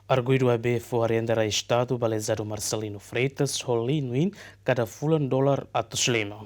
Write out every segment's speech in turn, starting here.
Arguido AB arenda Estadu Lezadu Marcelino Freitas, Lin Wein, kada fulan dolar atus lima.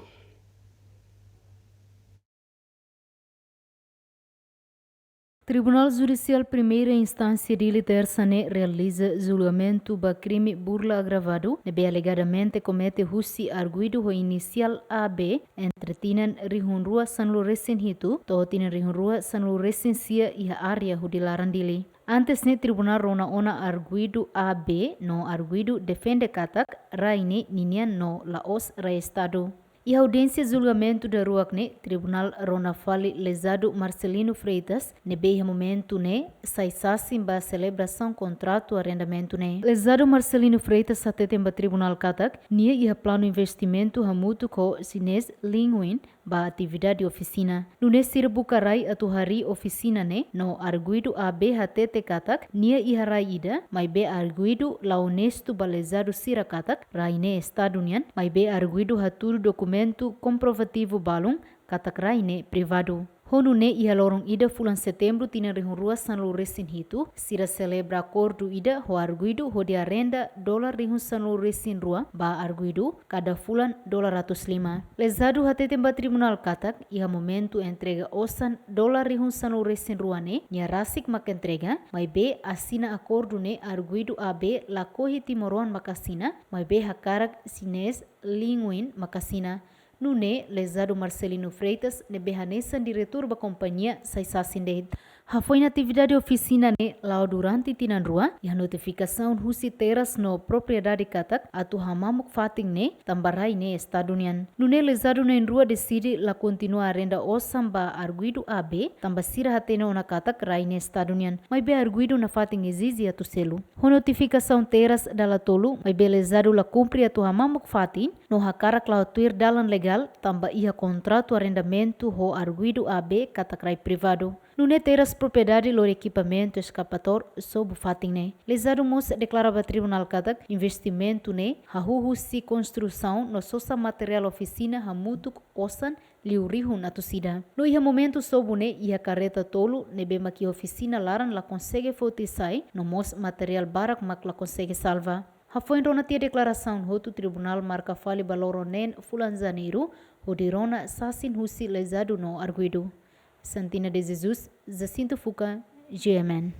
Tribunal Judicial Primeira Instância de Terça-ne realiza julgamento do crime burla agravado, nebe alegadamente comete Russi Arguido o inicial AB, entretinan rihunrua San Lourenço Hito, totinan rihunrua San Lourenço Sia e a área de Larandili. Antes ne tribunal rona ona Arguido AB, no Arguido defende katak, raine ninian no Laos ra Estadu. E a audiência de julgamento da Ruacne, Tribunal Ronafali Lezadu Marcelino Freitas, nebe momento ne, saisassim ba celebração contrato arrendamento ne. Lezadu Marcelino Freitas até temba Tribunal Katak, nia e plano investimento hamutu ko chinês Lin Wein, ba atividade oficina. Nunes sirbukarai atuhari oficina ne, no Arguido AB hatete katak, nia e ida, mai be Arguido la honesto ba Lezadu sira katak, raine Estadu nian, mai be Arguido haturu documento comprovativo balum, katak raine privado. Honu ne ia lorong ida fulan setembro tina rihun San Lourenço Hito, sira celebra acordo ida ho Arguido ho de arenda dolar rihun San Lourenço rua ba Arguido cada fulan dolar 105. Lezadu hatete ba tribunal katak ia momento entrega osan dolar rihun San Lourenço rua ne, nia rasik mak entrega, mai be assina acordo ne Arguido AB la corre timoron makasina, mai be hakarak chinês Lin Wein makasina. Nune, Lezadu Marcelino Freitas, nebehanesan diretor da companhia Saisasinded. Foi na atividade oficina ne lá durante tinan rua e a notificação husi teras no propriedade katak atu hamamuk fating ne tambarai ne estadunian. Nune Lezadu ne rua decide la continua arenda osam ba Arguido AB tambasira hatena ona katak rai ne estadunian. Mai be Arguido na fating exizi atu selu. Ho notificação teras dala tolu mai be Lezadu la cumpre atu hamamuk fating no hakarak la tuir dalan legal tamba ia contrato arrendamento ho Arguido AB katak rai privado. Nune teras propriedade lor equipamento escapator sob fating ne. Lezadu moça declarava tribunal katak investimento ne hahuhu si construção no sosa material oficina hamutuk osan liurihun atusida. No ia momento sob ne ia carreta tolo nebe maki oficina laran la consegue fotisai no mos material barak mak la consegue salva. Foi rona tia declaração hotu tribunal marca fali baloronen fulan janeiro hodirona sasin husi Lezadu no Arguido. Santina de Jesus, Jacinto Fuca, GMN.